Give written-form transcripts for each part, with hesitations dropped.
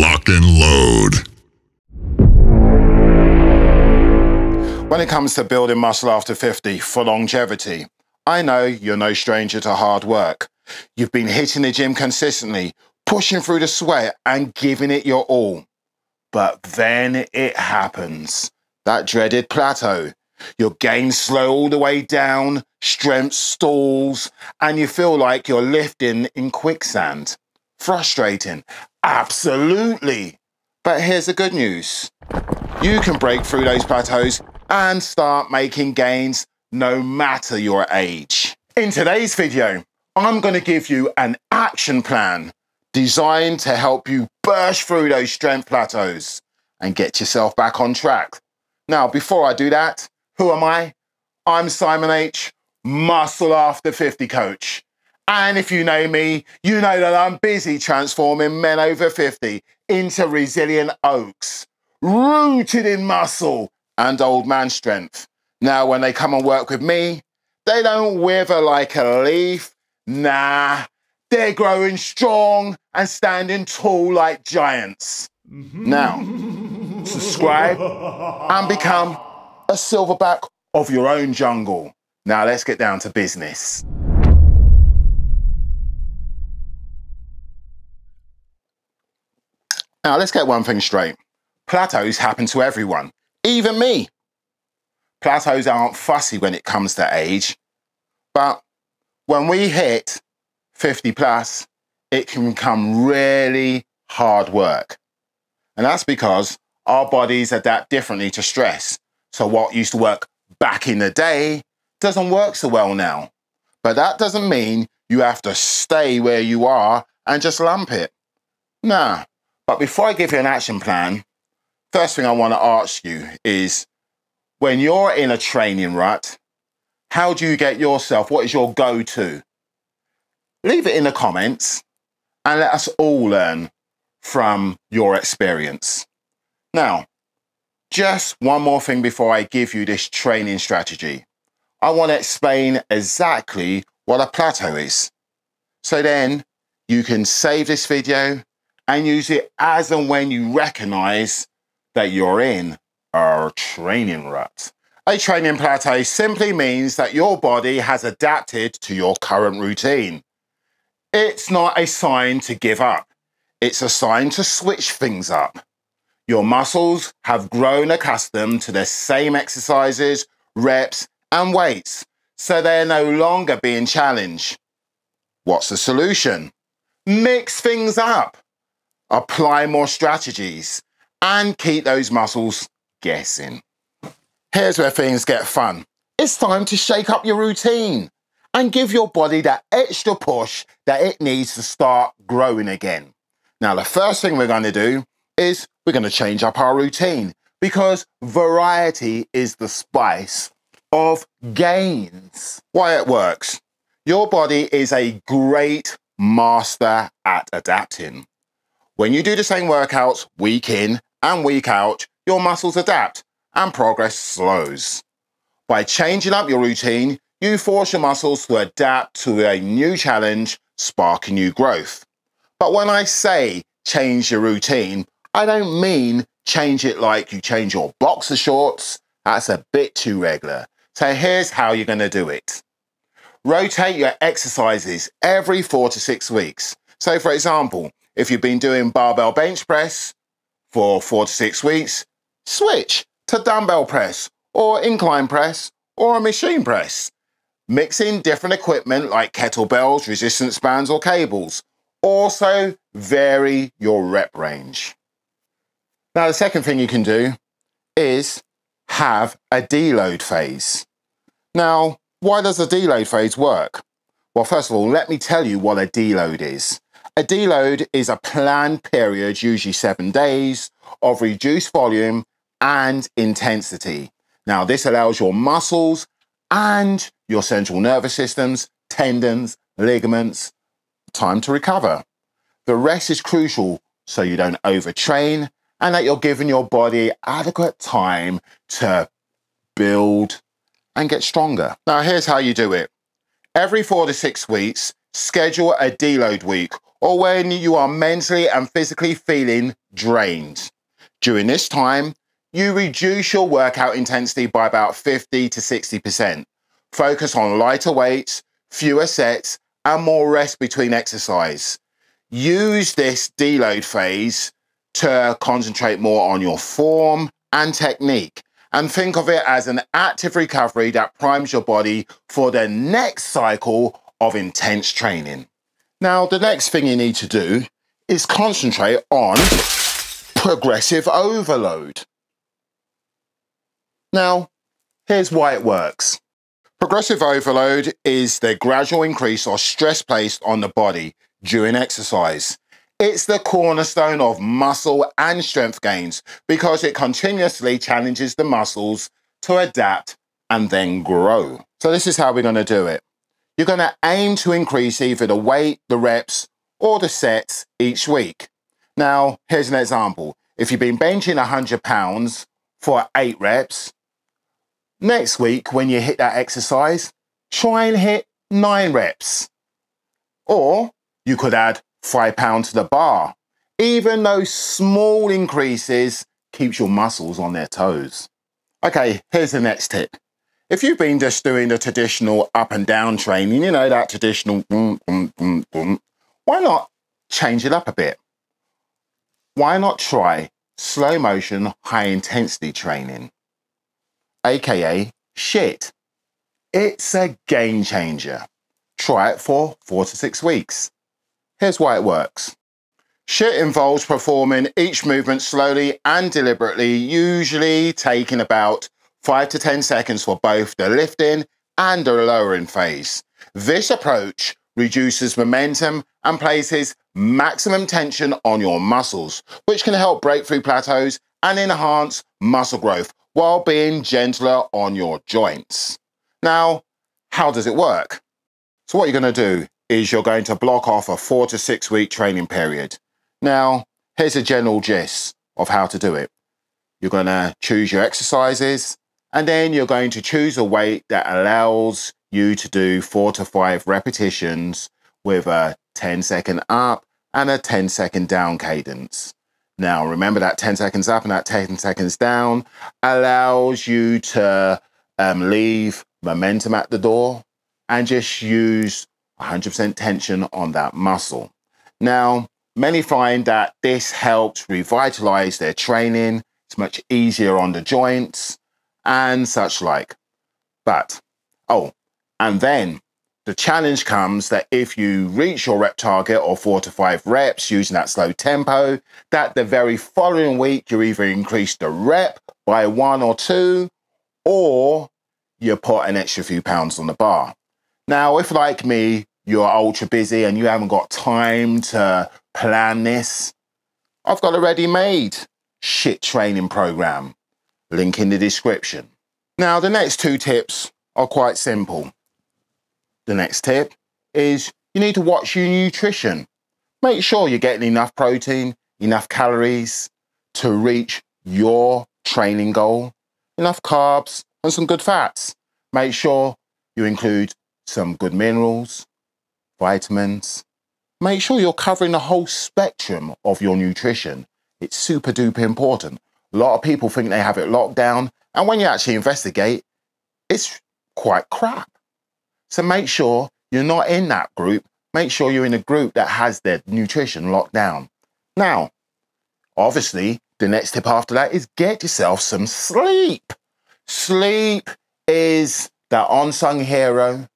lock and load. When it comes to building muscle after 50 for longevity, I know you're no stranger to hard work. You've been hitting the gym consistently, pushing through the sweat and giving it your all. But then it happens. That dreaded plateau. Your gains slow all the way down, strength stalls, and you feel like you're lifting in quicksand. Frustrating. Absolutely. But here's the good news. You can break through those plateaus and start making gains no matter your age. In today's video, I'm going to give you an action plan designed to help you burst through those strength plateaus and get yourself back on track. Now, before I do that, who am I? I'm Simon H, Muscle After 50 coach. And if you know me, you know that I'm busy transforming men over 50 into resilient oaks, rooted in muscle and old man strength. Now, when they come and work with me, they don't wither like a leaf. Nah, they're growing strong and standing tall like giants. Now, subscribe and become a silverback of your own jungle. Now, let's get down to business. Now, let's get one thing straight. Plateaus happen to everyone, even me. Plateaus aren't fussy when it comes to age, but when we hit 50 plus, it can become really hard work. And that's because our bodies adapt differently to stress. So what used to work back in the day doesn't work so well now. But that doesn't mean you have to stay where you are and just lump it. Nah. But before I give you an action plan, first thing I want to ask you is, when you're in a training rut, how do you get yourself? What is your go-to? Leave it in the comments and let us all learn from your experience. Now, just one more thing before I give you this training strategy. I want to explain exactly what a plateau is. So then you can save this video and use it as and when you recognize that you're in a training rut. A training plateau simply means that your body has adapted to your current routine. It's not a sign to give up. It's a sign to switch things up. Your muscles have grown accustomed to the same exercises, reps, and weights, so they're no longer being challenged. What's the solution? Mix things up. Apply more strategies and keep those muscles guessing. Here's where things get fun. It's time to shake up your routine and give your body that extra push that it needs to start growing again. Now, the first thing we're going to do is we're going to change up our routine, because variety is the spice of gains. Why it works. Your body is a great master at adapting. When you do the same workouts week in and week out, your muscles adapt and progress slows. By changing up your routine, you force your muscles to adapt to a new challenge, sparking new growth. But when I say change your routine, I don't mean change it like you change your boxer shorts. That's a bit too regular. So here's how you're going to do it. Rotate your exercises every 4 to 6 weeks. So for example, if you've been doing barbell bench press for 4 to 6 weeks, switch to dumbbell press or incline press or a machine press. Mix in different equipment like kettlebells, resistance bands, or cables. Also vary your rep range. Now, the second thing you can do is have a deload phase. Now, why does a deload phase work? Well, first of all, let me tell you what a deload is. A deload is a planned period, usually 7 days, of reduced volume and intensity. Now, this allows your muscles and your central nervous systems, tendons, ligaments, time to recover. The rest is crucial so you don't overtrain and that you're giving your body adequate time to build and get stronger. Now, here's how you do it. Every 4 to 6 weeks, schedule a deload week or when you are mentally and physically feeling drained. During this time, you reduce your workout intensity by about 50 to 60%. Focus on lighter weights, fewer sets, and more rest between exercise. Use this deload phase to concentrate more on your form and technique, and think of it as an active recovery that primes your body for the next cycle of intense training. Now, the next thing you need to do is concentrate on progressive overload. Now, here's why it works. Progressive overload is the gradual increase of stress placed on the body during exercise. It's the cornerstone of muscle and strength gains because it continuously challenges the muscles to adapt and then grow. So this is how we're going to do it. You're going to aim to increase either the weight, the reps, or the sets each week. Now, here's an example. If you've been benching 100 pounds for 8 reps, next week when you hit that exercise, try and hit 9 reps. Or you could add 5 pounds to the bar. Even those small increases keeps your muscles on their toes. Okay, here's the next tip. If you've been just doing the traditional up and down training, you know, that traditional boom, boom, boom, boom, why not change it up a bit? Why not try slow motion, high intensity training? AKA shit. It's a game changer. Try it for 4 to 6 weeks. Here's why it works. Shit involves performing each movement slowly and deliberately, usually taking about 5 to 10 seconds for both the lifting and the lowering phase. This approach reduces momentum and places maximum tension on your muscles, which can help break through plateaus and enhance muscle growth while being gentler on your joints. Now, how does it work? So what you're going to do is you're going to block off a 4 to 6 week training period. Now, here's a general gist of how to do it. You're going to choose your exercises, and then you're going to choose a weight that allows you to do 4 to 5 repetitions with a 10-second up and a 10-second down cadence. Now, remember that 10 seconds up and that 10 seconds down allows you to leave momentum at the door and just use 100% tension on that muscle. Now, many find that this helps revitalize their training. It's much easier on the joints and such like. But, and then the challenge comes that if you reach your rep target of 4 to 5 reps using that slow tempo, that the very following week you either increase the rep by 1 or 2, or you put an extra few pounds on the bar. Now, if like me, you're ultra busy and you haven't got time to plan this, I've got a ready-made shit training program. Link in the description. Now, the next 2 tips are quite simple. The next tip is you need to watch your nutrition. Make sure you're getting enough protein, enough calories to reach your training goal, enough carbs and some good fats. Make sure you include some good minerals, vitamins. Make sure you're covering the whole spectrum of your nutrition. It's super duper important. A lot of people think they have it locked down, and when you actually investigate, it's quite crap. So make sure you're not in that group. Make sure you're in a group that has their nutrition locked down. Now, obviously, the next tip after that is get yourself some sleep. Sleep is that unsung hero.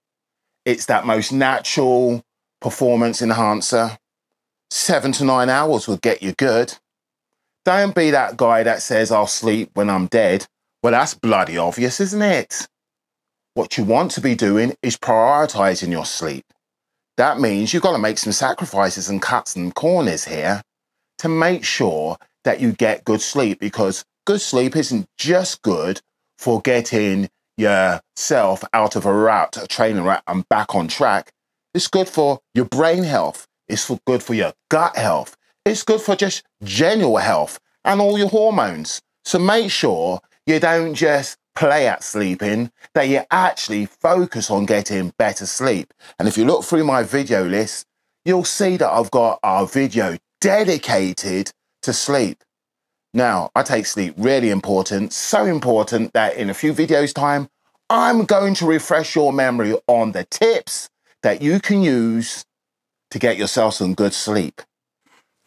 It's that most natural performance enhancer. 7 to 9 hours will get you good. Don't be that guy that says, I'll sleep when I'm dead. Well, that's bloody obvious, isn't it? What you want to be doing is prioritizing your sleep. That means you've got to make some sacrifices and cuts and corners here to make sure that you get good sleep, because good sleep isn't just good for getting yourself out of a rut, a training rut, and back on track. It's good for your brain health. It's good for your gut health. It's good for just general health and all your hormones. So make sure you don't just play at sleeping, that you actually focus on getting better sleep. And if you look through my video list, you'll see that I've got a video dedicated to sleep. Now, I take sleep really important, so important that in a few videos time, I'm going to refresh your memory on the tips that you can use to get yourself some good sleep.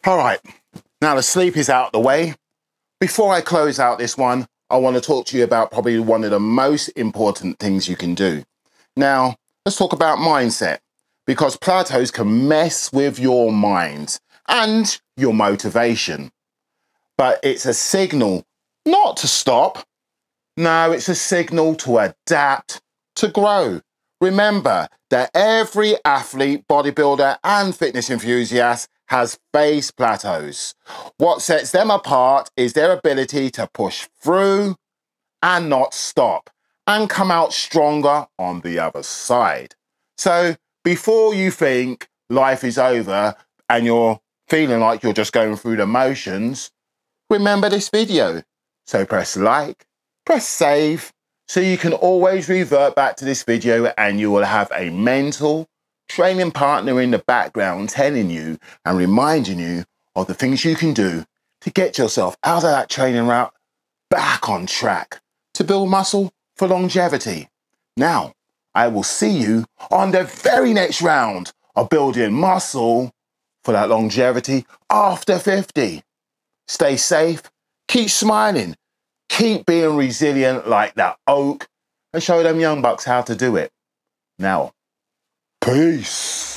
All right, now the sleep is out the way. Before I close out this one, I want to talk to you about probably one of the most important things you can do. Now, let's talk about mindset, because plateaus can mess with your mind and your motivation. But it's a signal not to stop. No, it's a signal to adapt, to grow. Remember that every athlete, bodybuilder, and fitness enthusiast has faced plateaus. What sets them apart is their ability to push through and not stop and come out stronger on the other side. So before you think life is over and you're feeling like you're just going through the motions, remember this video. So press like, press save, so you can always revert back to this video and you will have a mental training partner in the background telling you and reminding you of the things you can do to get yourself out of that training route back on track to build muscle for longevity. Now, I will see you on the very next round of building muscle for that longevity after 50. Stay safe, keep smiling, keep being resilient like that oak, and show them young bucks how to do it. Now, peace.